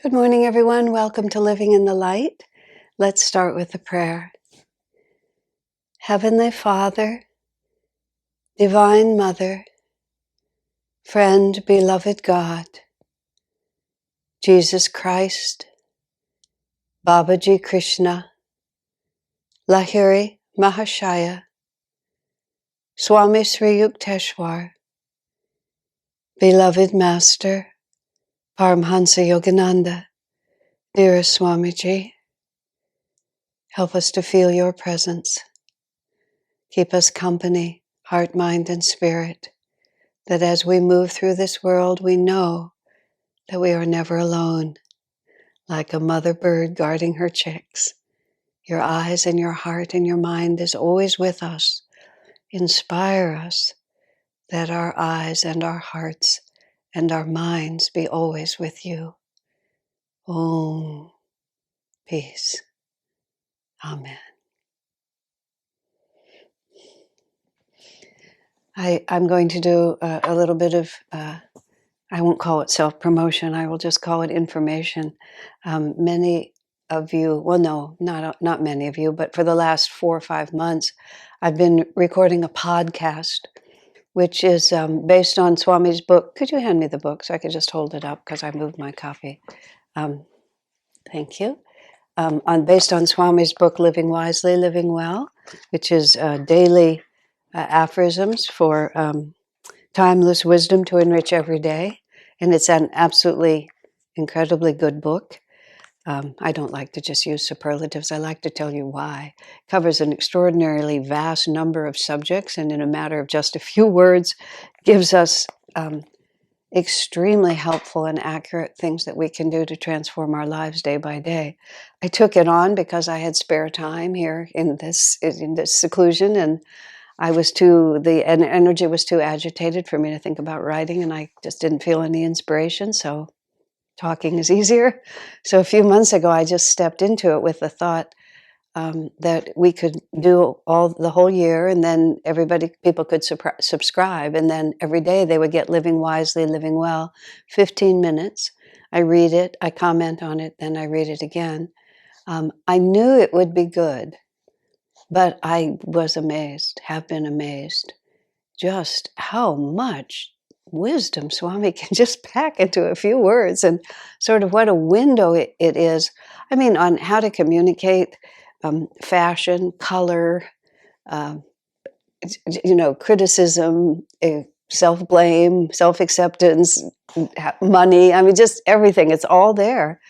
Good morning, everyone. Welcome to Living in the Light. Let's start with a prayer. Heavenly Father, Divine Mother, Friend, Beloved God, Jesus Christ, Babaji Krishna, Lahiri Mahashaya, Swami Sri Yukteswar, Beloved Master, Paramhansa Yogananda, dearest Swamiji, help us to feel your presence. Keep us company, heart, mind, and spirit, that as we move through this world, we know that we are never alone, like a mother bird guarding her chicks. Your eyes and your heart and your mind is always with us. Inspire us that our eyes and our hearts and our minds be always with you. Om. Peace. Amen. I'm going to do a little bit of, I won't call it self-promotion, I will just call it information. Many of you, well, no, not many of you, but for the last 4 or 5 months, I've been recording a podcast, which is based on Swami's book. Could you hand me the book so I could just hold it up because I moved my copy? Thank you. Based on Swami's book, Living Wisely, Living Well, which is daily aphorisms for timeless wisdom to enrich every day. And it's an absolutely incredibly good book. I don't like to just use superlatives. I like to tell you why. It covers an extraordinarily vast number of subjects, and in a matter of just a few words, gives us extremely helpful and accurate things that we can do to transform our lives day by day. I took it on because I had spare time here in this seclusion, and the energy was too agitated for me to think about writing, and I just didn't feel any inspiration, so talking is easier. So a few months ago, I just stepped into it with the thought that we could do the whole year, and then people could subscribe, and then every day they would get Living Wisely, Living Well, 15 minutes. I read it, I comment on it, then I read it again. I knew it would be good, but I was amazed, have been amazed, just how much wisdom Swami can just pack into a few words, and sort of what a window it is. I mean, on how to communicate fashion, color, criticism, self-blame, self-acceptance, money. I mean, just everything. It's all there.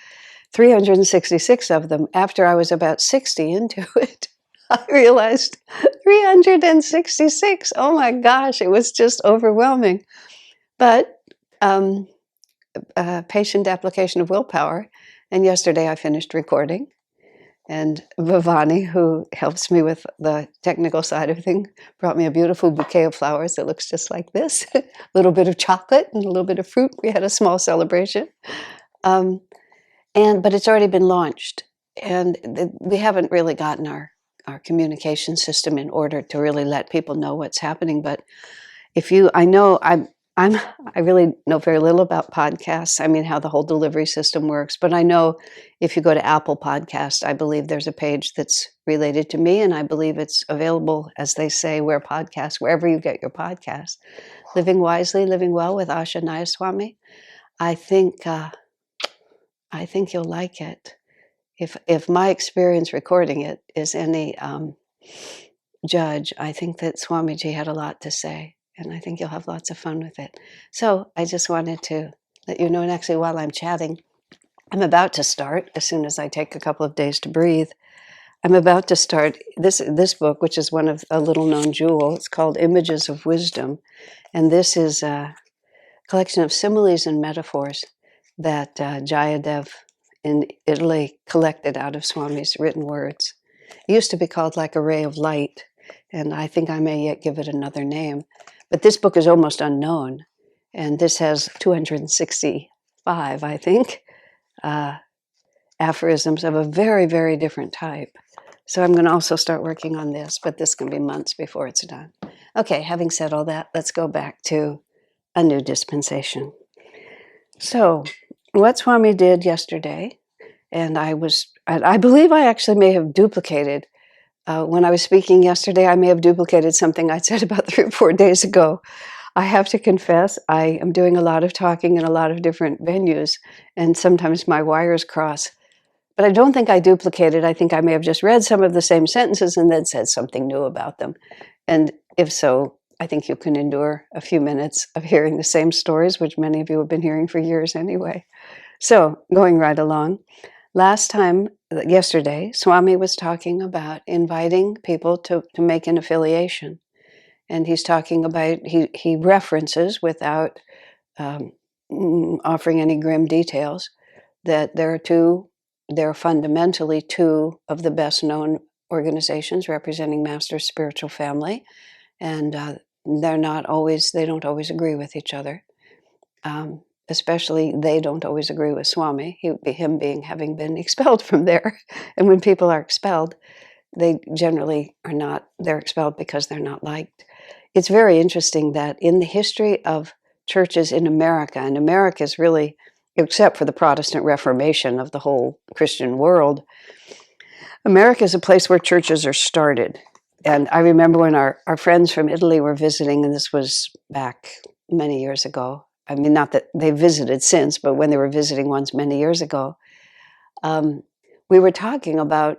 366 of them. After I was about 60 into it, I realized 366. Oh my gosh, it was just overwhelming. But patient application of willpower. And yesterday I finished recording. And Vivani, who helps me with the technical side of things, brought me a beautiful bouquet of flowers that looks just like this. A little bit of chocolate and a little bit of fruit. We had a small celebration. But it's already been launched. And we haven't really gotten our communication system in order to really let people know what's happening. But I really know very little about podcasts. I mean, how the whole delivery system works. But I know if you go to Apple Podcast, I believe there's a page that's related to me, and I believe it's available, as they say, wherever you get your podcasts. Living Wisely, Living Well with Asha Nayaswami. I think you'll like it. If my experience recording it is any judge, I think that Swamiji had a lot to say. And I think you'll have lots of fun with it. So I just wanted to let you know, and actually while I'm chatting, I'm about to start, as soon as I take a couple of days to breathe, I'm about to start this book, which is one of a little-known jewel. It's called Images of Wisdom. And this is a collection of similes and metaphors that Jayadev in Italy collected out of Swami's written words. It used to be called like a ray of light, and I think I may yet give it another name. But this book is almost unknown, and this has 265, I think, aphorisms of a very, very different type. So I'm going to also start working on this, but this can be months before it's done. Okay, having said all that, let's go back to A New Dispensation. So what Swami did yesterday, and I believe I actually may have duplicated. When I was speaking yesterday, I may have duplicated something I said about 3 or 4 days ago. I have to confess, I am doing a lot of talking in a lot of different venues, and sometimes my wires cross. But I don't think I duplicated. I think I may have just read some of the same sentences and then said something new about them. And if so, I think you can endure a few minutes of hearing the same stories, which many of you have been hearing for years anyway. So, going right along, yesterday, Swami was talking about inviting people to make an affiliation. And he's talking about, he references without um, offering any grim details, that there are fundamentally two of the best known organizations representing Master's spiritual family, and they don't always agree with each other. Especially they don't always agree with Swami, having been expelled from there. And when people are expelled, they generally are not, they're expelled because they're not liked. It's very interesting that in the history of churches in America, and America is really, except for the Protestant Reformation of the whole Christian world, America is a place where churches are started. And I remember when our friends from Italy were visiting, and this was back many years ago. I mean, not that they visited since, but when they were visiting once many years ago, we were talking about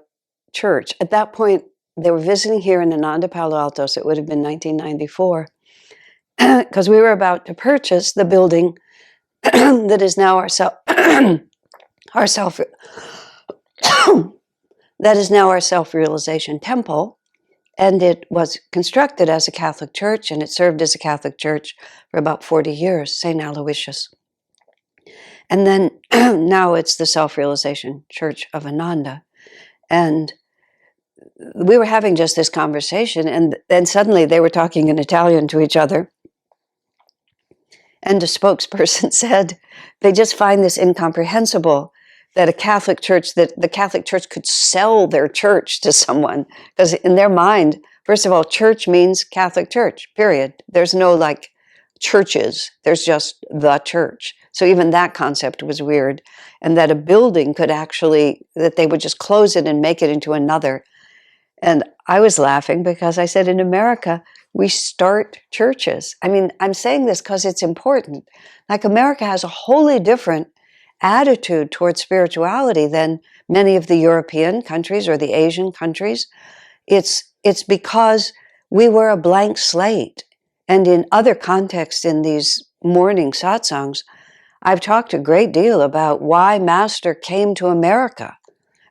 church. At that point, they were visiting here in Ananda, Palo Alto, so it would have been 1994, because we were about to purchase the building that is now our self-realization temple. And it was constructed as a Catholic church, and it served as a Catholic church for about 40 years, St. Aloysius. And then now it's the Self-Realization Church of Ananda. And we were having just this conversation, and then suddenly they were talking in Italian to each other. And a spokesperson said they just find this incomprehensible, that the Catholic Church could sell their church to someone, because in their mind, first of all, church means Catholic Church, period. There's no like churches, there's just the church. So even that concept was weird. And that a building could actually, that they would just close it and make it into another. And I was laughing because I said, in America, we start churches. I mean, I'm saying this because it's important. Like, America has a wholly different attitude towards spirituality than many of the European countries or the Asian countries. It's because we were a blank slate. And in other contexts, in these morning satsangs, I've talked a great deal about why Master came to America.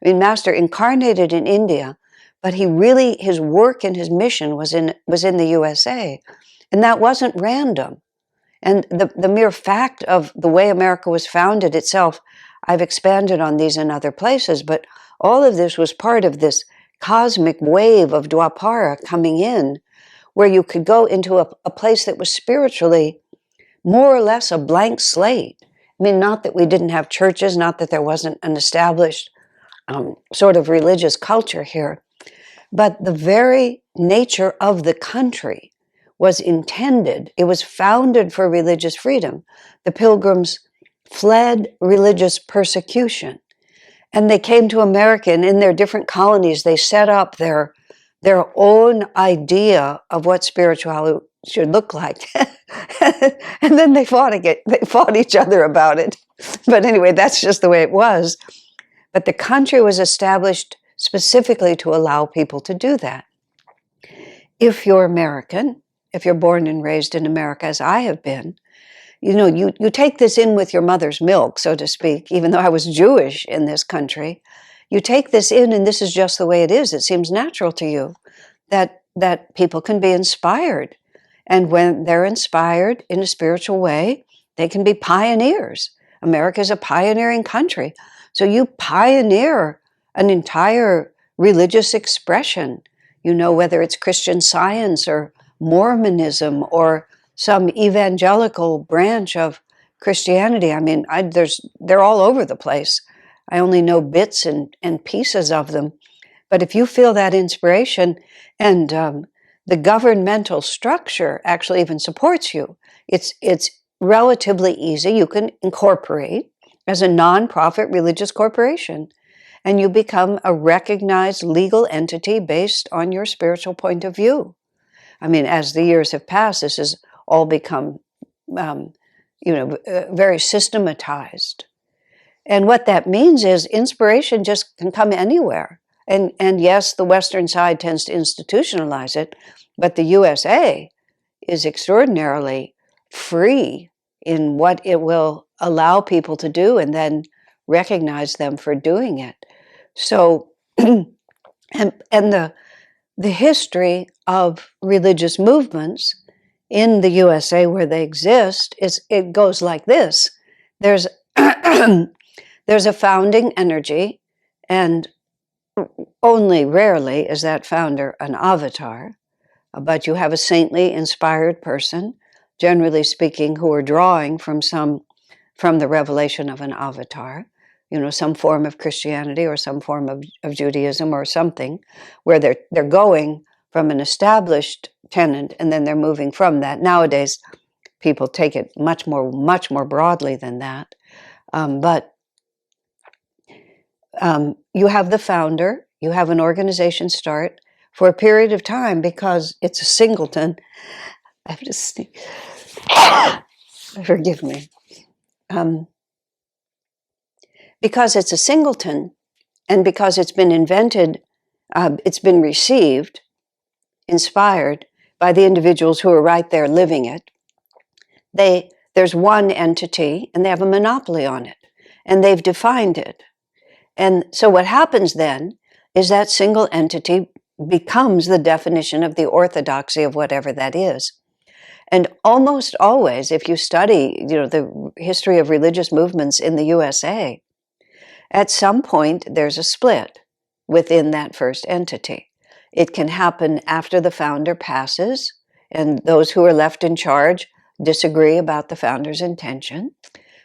I mean, Master incarnated in India, but his work and his mission was in the USA. And that wasn't random. And the mere fact of the way America was founded itself, I've expanded on these in other places, but all of this was part of this cosmic wave of Dwapara coming in, where you could go into a place that was spiritually more or less a blank slate. I mean, not that we didn't have churches, not that there wasn't an established sort of religious culture here, but the very nature of the country was intended, it was founded for religious freedom. The Pilgrims fled religious persecution, and they came to America, and in their different colonies, they set up their own idea of what spirituality should look like. And then they fought each other about it. But anyway, that's just the way it was. But the country was established specifically to allow people to do that. If you're American, if you're born and raised in America, as I have been, you take this in with your mother's milk, so to speak, even though I was Jewish in this country. You take this in, and this is just the way it is. It seems natural to you that people can be inspired. And when they're inspired in a spiritual way, they can be pioneers. America is a pioneering country. So you pioneer an entire religious expression, whether it's Christian Science or Mormonism or some evangelical branch of Christianity. I mean, they're all over the place. I only know bits and pieces of them. But if you feel that inspiration, and the governmental structure actually even supports you, it's relatively easy. You can incorporate. as a non-profit religious corporation, and you become a recognized legal entity based on your spiritual point of view. I mean, as the years have passed, this has all become, very systematized. And what that means is inspiration just can come anywhere. And yes, the Western side tends to institutionalize it, but the USA is extraordinarily free in what it will allow people to do and then recognize them for doing it. So, and the history of religious movements in the USA where they exist it goes like this. There's there's a founding energy, and only rarely is that founder an avatar, but you have a saintly, inspired person, generally speaking, who are drawing from the revelation of an avatar, some form of Christianity or some form of Judaism or something, where they're going from an established tenet and then they're moving from that. Nowadays, people take it much more broadly than that. But you have the founder, you have an organization start for a period of time because it's a singleton. I have to sneeze. Forgive me. Because it's a singleton and because it's been invented, it's been received, inspired by the individuals who are right there living it. There's one entity and they have a monopoly on it and they've defined it. And so what happens then is that single entity becomes the definition of the orthodoxy of whatever that is. And almost always, if you study, the history of religious movements in the USA, at some point there's a split within that first entity. It can happen after the founder passes, and those who are left in charge disagree about the founder's intention.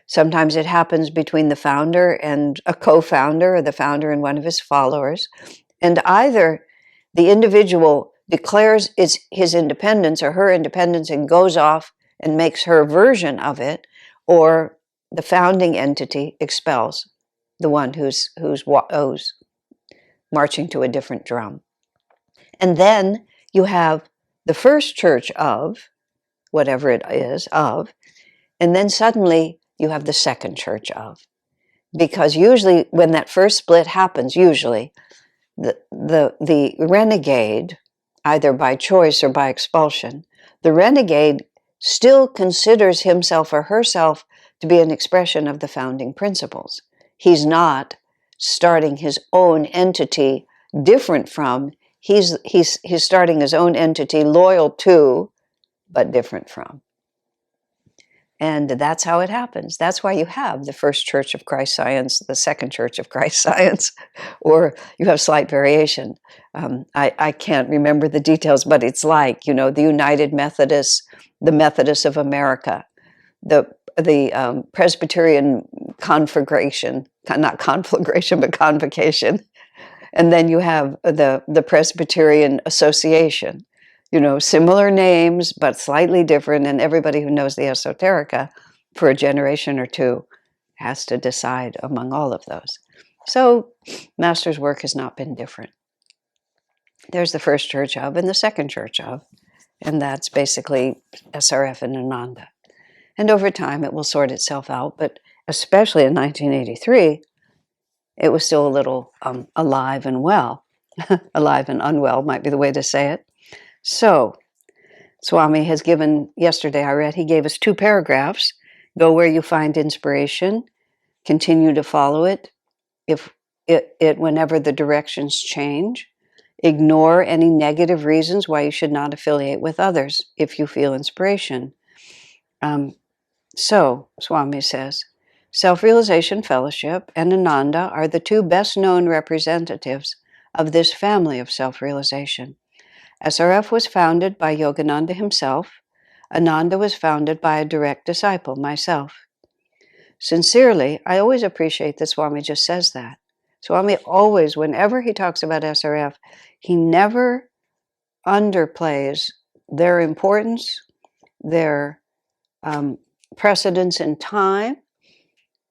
Sometimes it happens between the founder and a co-founder, or the founder and one of his followers. And either the individual declares his independence or her independence and goes off and makes her version of it, or the founding entity expels the one who's marching to a different drum. And then you have the first church of, whatever it is, of, and then suddenly you have the second church of. Because usually when that first split happens, usually the renegade, either by choice or by expulsion, the renegade still considers himself or herself to be an expression of the founding principles. He's not starting his own entity different from, he's starting his own entity loyal to, but different from. And that's how it happens. That's why you have the first Church of Christ Science, the second Church of Christ Science, or you have slight variation. I can't remember the details, but it's like, the United Methodists, the Methodists of America, the Presbyterian conflagration, not conflagration, but convocation. And then you have the Presbyterian Association. Similar names, but slightly different, and everybody who knows the esoterica for a generation or two has to decide among all of those. So Master's work has not been different. There's the first church of and the second church of, and that's basically SRF and Ananda. And over time it will sort itself out, but especially in 1983, it was still a little alive and well. Alive and unwell might be the way to say it. So, Swami has given, yesterday I read, he gave us 2 paragraphs. Go where you find inspiration, continue to follow it, whenever the directions change. Ignore any negative reasons why you should not affiliate with others if you feel inspiration. So, Swami says, Self-Realization Fellowship and Ananda are the 2 best-known representatives of this family of self-realization. SRF was founded by Yogananda himself. Ananda was founded by a direct disciple, myself. Sincerely, I always appreciate that Swami just says that. Swami always, whenever he talks about SRF, he never underplays their importance, their precedence in time,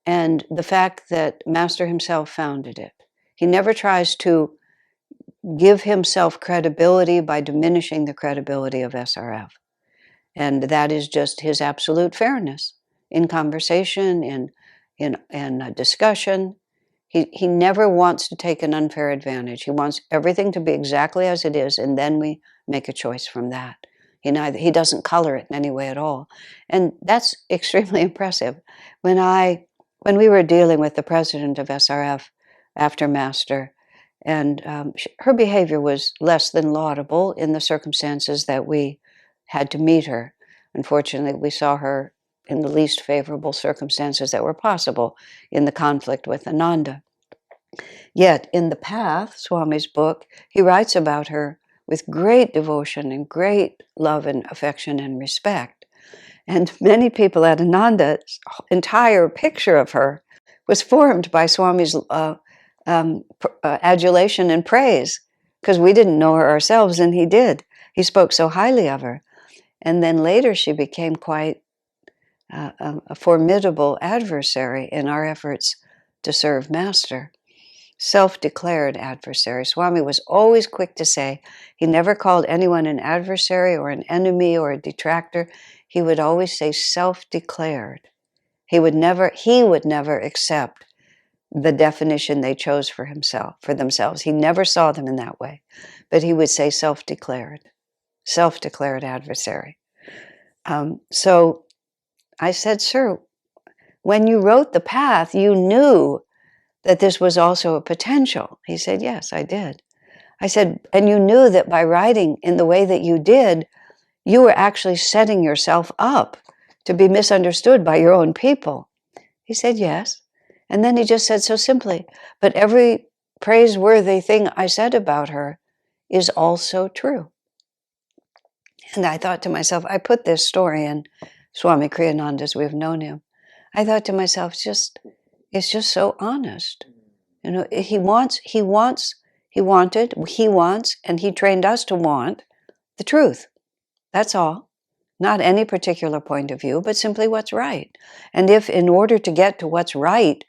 and the fact that Master himself founded it. He never tries to give himself credibility by diminishing the credibility of SRF. And that is just his absolute fairness in conversation, in discussion. He never wants to take an unfair advantage. He wants everything to be exactly as it is, and then we make a choice from that. He doesn't color it in any way at all. And that's extremely impressive. When we were dealing with the president of SRF after Master, and her behavior was less than laudable in the circumstances that we had to meet her. Unfortunately, we saw her in the least favorable circumstances that were possible in the conflict with Ananda. Yet, in The Path, Swami's book, he writes about her with great devotion and great love and affection and respect. And many people at Ananda's entire picture of her was formed by Swami's adulation and praise, because we didn't know her ourselves, and he did. He spoke so highly of her. And then later she became quite a formidable adversary in our efforts to serve Master. Self-declared adversary. Swami was always quick to say he never called anyone an adversary or an enemy or a detractor. He would always say self-declared. He would never accept the definition they chose for themselves. He never saw them in that way, but he would say self-declared adversary. So I said, sir, when you wrote The Path, you knew that this was also a potential. He said, yes, I did. I said, and you knew that by writing in the way that you did, you were actually setting yourself up to be misunderstood by your own people. He said, yes. And then he just said so simply, but every praiseworthy thing I said about her is also true. And I thought to myself, I put this story in Swami Kriyananda as we've known him. I thought to myself, it's just so honest. You know, he wants, and he trained us to want the truth. That's all. Not any particular point of view, but simply what's right. And if in order to get to what's right,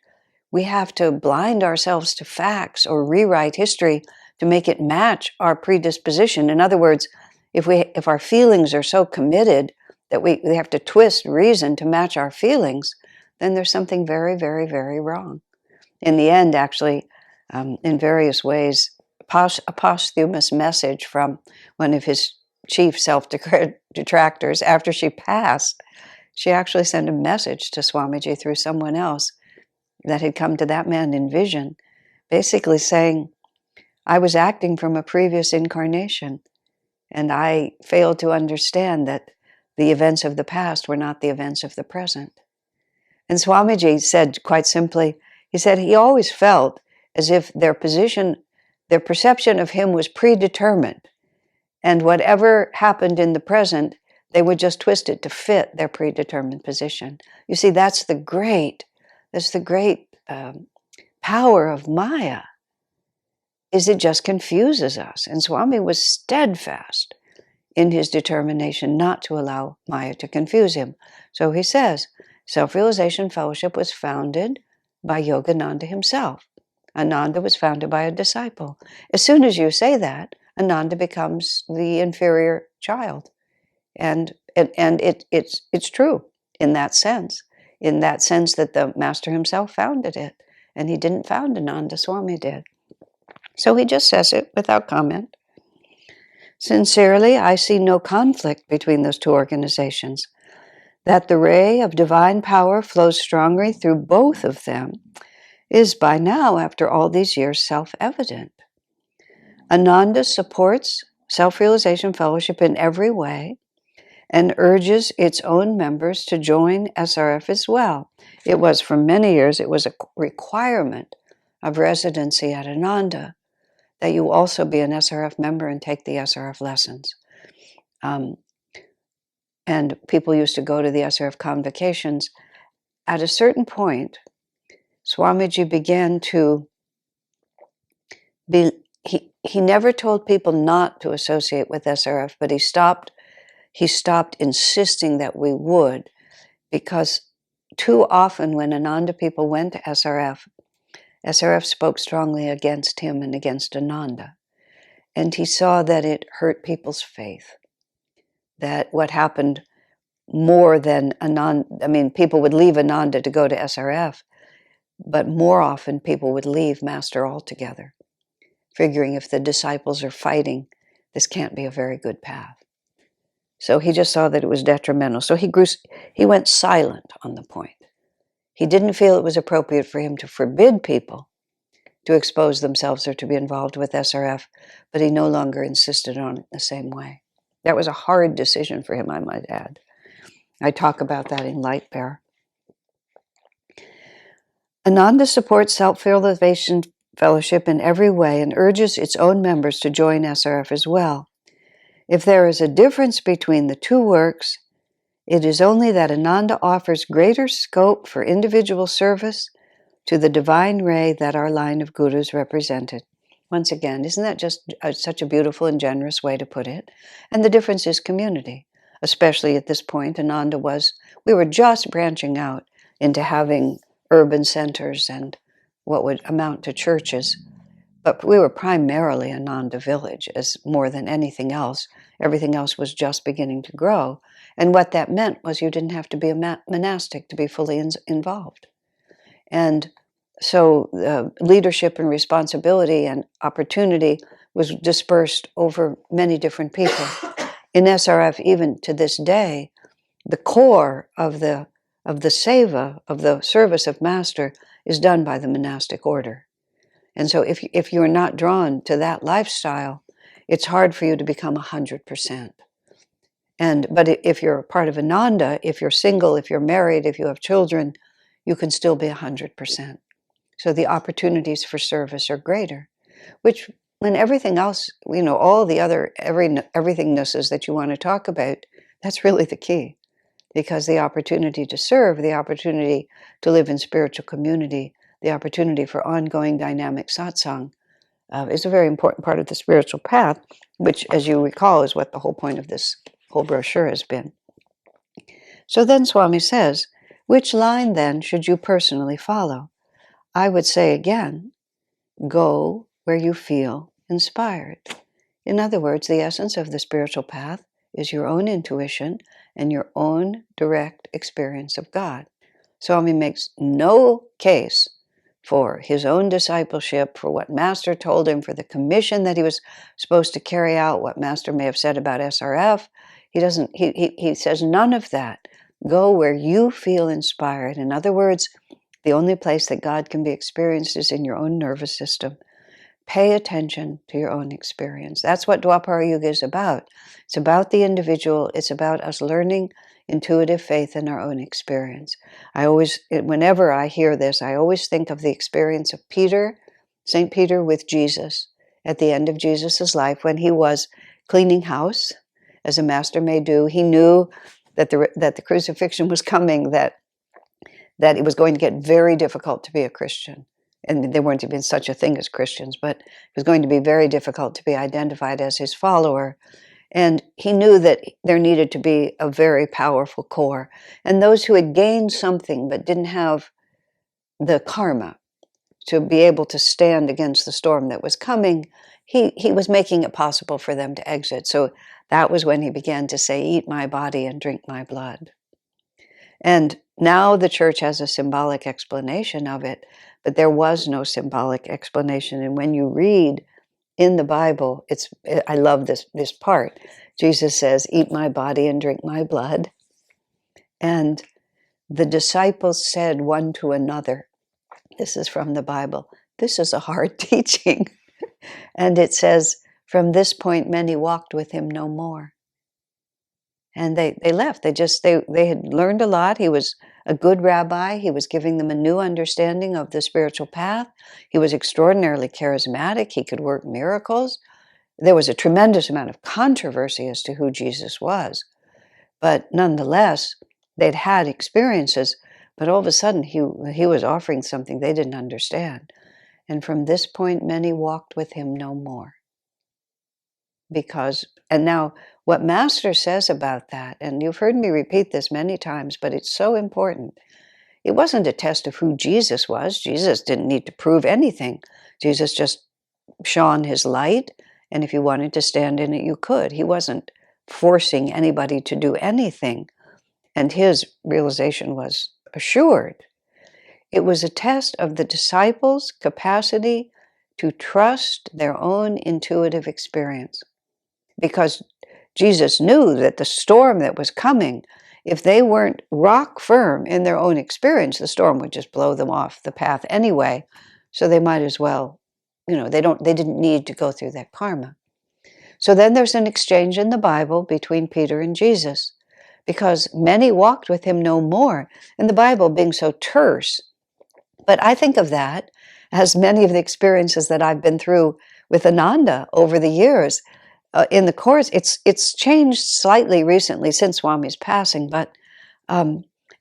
we have to blind ourselves to facts or rewrite history to make it match our predisposition. In other words, if our feelings are so committed that we have to twist reason to match our feelings, then there's something very, very, very wrong. In the end, actually, in various ways, a posthumous message from one of his chief self-declared detractors, after she passed, she actually sent a message to Swamiji through someone else that had come to that man in vision, basically saying, I was acting from a previous incarnation, and I failed to understand that the events of the past were not the events of the present. And Swamiji said quite simply, he said he always felt as if their perception of him was predetermined, and whatever happened in the present, they would just twist it to fit their predetermined position. You see, that's the great power of Maya, is it just confuses us. And Swami was steadfast in his determination not to allow Maya to confuse him. So he says, Self-Realization Fellowship was founded by Yogananda himself. Ananda was founded by a disciple. As soon as you say that, Ananda becomes the inferior child. And it's true in that sense that the Master himself founded it. And he didn't found Ananda, Swami did. So he just says it without comment. Sincerely, I see no conflict between those two organizations. That the ray of divine power flows strongly through both of them is by now, after all these years, self-evident. Ananda supports Self-Realization Fellowship in every way and urges its own members to join SRF as well. It was, for many years, it was a requirement of residency at Ananda that you also be an SRF member and take the SRF lessons. And people used to go to the SRF convocations. At a certain point, Swamiji began to be, he never told people not to associate with SRF, but he stopped insisting that we would, because too often when Ananda people went to SRF, SRF spoke strongly against him and against Ananda. And he saw that it hurt people's faith. That what happened more than Ananda, people would leave Ananda to go to SRF, but more often people would leave Master altogether, figuring if the disciples are fighting, this can't be a very good path. So he just saw that it was detrimental. So he went silent on the point. He didn't feel it was appropriate for him to forbid people to expose themselves or to be involved with SRF, but he no longer insisted on it the same way. That was a hard decision for him, I might add. I talk about that in Light Bear. Ananda supports Self-Realization Fellowship in every way and urges its own members to join SRF as well. If there is a difference between the two works, it is only that Ananda offers greater scope for individual service to the divine ray that our line of gurus represented. Once again, isn't that just such a beautiful and generous way to put it? And the difference is community. Especially at this point, we were just branching out into having urban centers and what would amount to churches. But we were primarily Ananda village as more than anything else. Everything else was just beginning to grow. And what that meant was you didn't have to be a monastic to be fully involved. And so leadership and responsibility and opportunity was dispersed over many different people. In SRF, even to this day, the core of the seva, of the service of Master, is done by the monastic order. And so if you're not drawn to that lifestyle, it's hard for you to become 100%. But if you're a part of Ananda, if you're single, if you're married, if you have children, you can still be 100%. So the opportunities for service are greater, which when everything else, all the other everythingnesses that you want to talk about, that's really the key. Because the opportunity to serve, the opportunity to live in spiritual community, the opportunity for ongoing dynamic satsang is a very important part of the spiritual path, which, as you recall, is what the whole point of this whole brochure has been. So then Swami says, which line then should you personally follow? I would say again, go where you feel inspired. In other words, the essence of the spiritual path is your own intuition and your own direct experience of God. Swami makes no case for his own discipleship, for what Master told him, for the commission that he was supposed to carry out, what Master may have said about SRF. He says none of that. Go where you feel inspired. In other words, the only place that God can be experienced is in your own nervous system. Pay attention to your own experience. That's what Dwapara Yuga is about. It's about the individual. It's about us learning intuitive faith in our own experience. Whenever I hear this, I always think of the experience of St. Peter with Jesus at the end of Jesus' life when he was cleaning house, as a master may do. He knew that the crucifixion was coming, that it was going to get very difficult to be a Christian. And there weren't even such a thing as Christians, but it was going to be very difficult to be identified as his follower. And he knew that there needed to be a very powerful core. And those who had gained something but didn't have the karma to be able to stand against the storm that was coming, he was making it possible for them to exit. So that was when he began to say, eat my body and drink my blood. And now the church has a symbolic explanation of it, but there was no symbolic explanation. And when you read in the Bible, I love this part. Jesus says, eat my body and drink my blood. And the disciples said one to another, this is from the Bible, this is a hard teaching. And it says, from this point, many walked with him no more. And they left. They had learned a lot. He was a good rabbi. He was giving them a new understanding of the spiritual path. He was extraordinarily charismatic. He could work miracles. There was a tremendous amount of controversy as to who Jesus was. But nonetheless, they'd had experiences, but all of a sudden he was offering something they didn't understand. And from this point, many walked with him no more. And now what Master says about that, and you've heard me repeat this many times, but it's so important. It wasn't a test of who Jesus was. Jesus didn't need to prove anything. Jesus just shone his light, and if you wanted to stand in it, you could. He wasn't forcing anybody to do anything, and his realization was assured. It was a test of the disciples' capacity to trust their own intuitive experience, because Jesus knew that the storm that was coming, if they weren't rock firm in their own experience, the storm would just blow them off the path anyway. So they might as well, they didn't need to go through that karma. So then there's an exchange in the Bible between Peter and Jesus, because many walked with him no more. And the Bible being so terse, but I think of that as many of the experiences that I've been through with Ananda over the years. In the Course, it's changed slightly recently since Swami's passing, but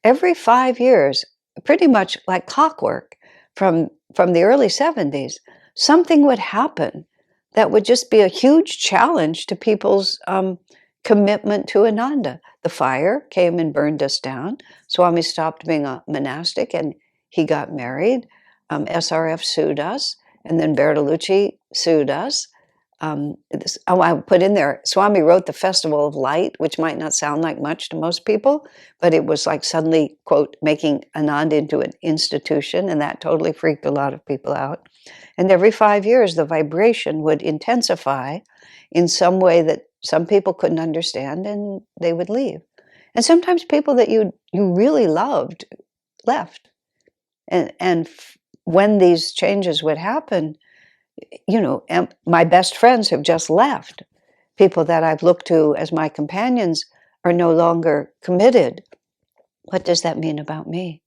every 5 years, pretty much like clockwork, from the early 70s, something would happen that would just be a huge challenge to people's commitment to Ananda. The fire came and burned us down. Swami stopped being a monastic and he got married. SRF sued us, and then Bertolucci sued us. I put in there, Swami wrote the Festival of Light, which might not sound like much to most people, but it was like suddenly, quote, making Ananda into an institution, and that totally freaked a lot of people out. And every 5 years, the vibration would intensify in some way that some people couldn't understand, and they would leave. And sometimes people that you really loved left. And when these changes would happen, my best friends have just left. People that I've looked to as my companions are no longer committed. What does that mean about me?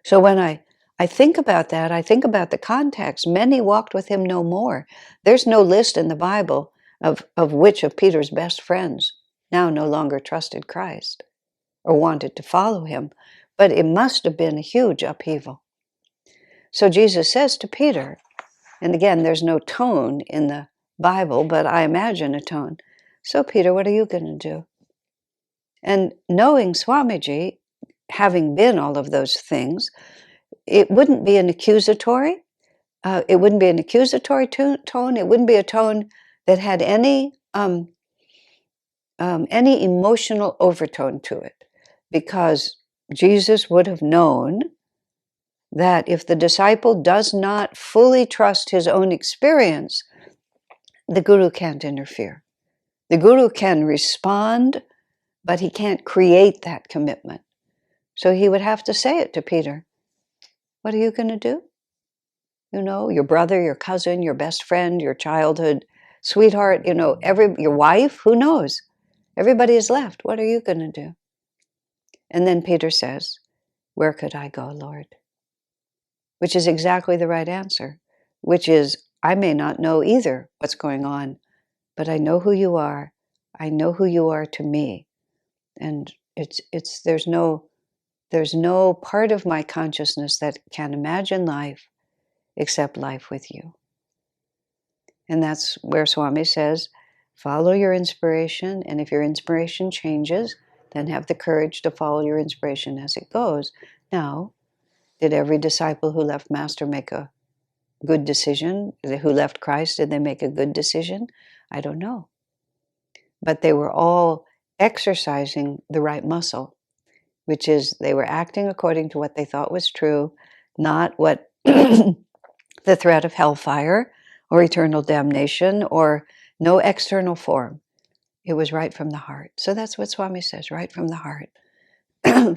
So when I think about that, I think about the context. Many walked with him no more. There's no list in the Bible of which of Peter's best friends now no longer trusted Christ or wanted to follow him. But it must have been a huge upheaval. So Jesus says to Peter, and again, there's no tone in the Bible, but I imagine a tone. So, Peter, what are you going to do? And knowing Swamiji, having been all of those things, it wouldn't be an accusatory. It wouldn't be an accusatory tone. It wouldn't be a tone that had any emotional overtone to it, because Jesus would have known that if the disciple does not fully trust his own experience, the guru can't interfere. The guru can respond, but he can't create that commitment. So he would have to say it to Peter. What are you going to do? Your brother, your cousin, your best friend, your childhood sweetheart, your wife, who knows? Everybody is left. What are you going to do? And then Peter says, where could I go, Lord? Which is exactly the right answer, which is, I may not know either what's going on, but I know who you are. I know who you are to me. And there's no part of my consciousness that can imagine life except life with you. And that's where Swami says, follow your inspiration, and if your inspiration changes, then have the courage to follow your inspiration as it goes. Now, did every disciple who left Master make a good decision? Who left Christ, did they make a good decision? I don't know. But they were all exercising the right muscle, which is they were acting according to what they thought was true, not what the threat of hellfire or eternal damnation or no external form. It was right from the heart. So that's what Swami says, right from the heart.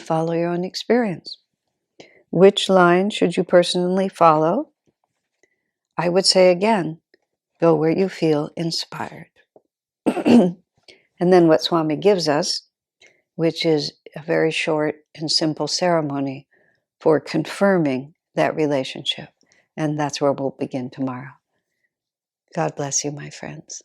Follow your own experience. Which line should you personally follow? I would say again, go where you feel inspired. And then what Swami gives us, which is a very short and simple ceremony for confirming that relationship. And that's where we'll begin tomorrow. God bless you, my friends.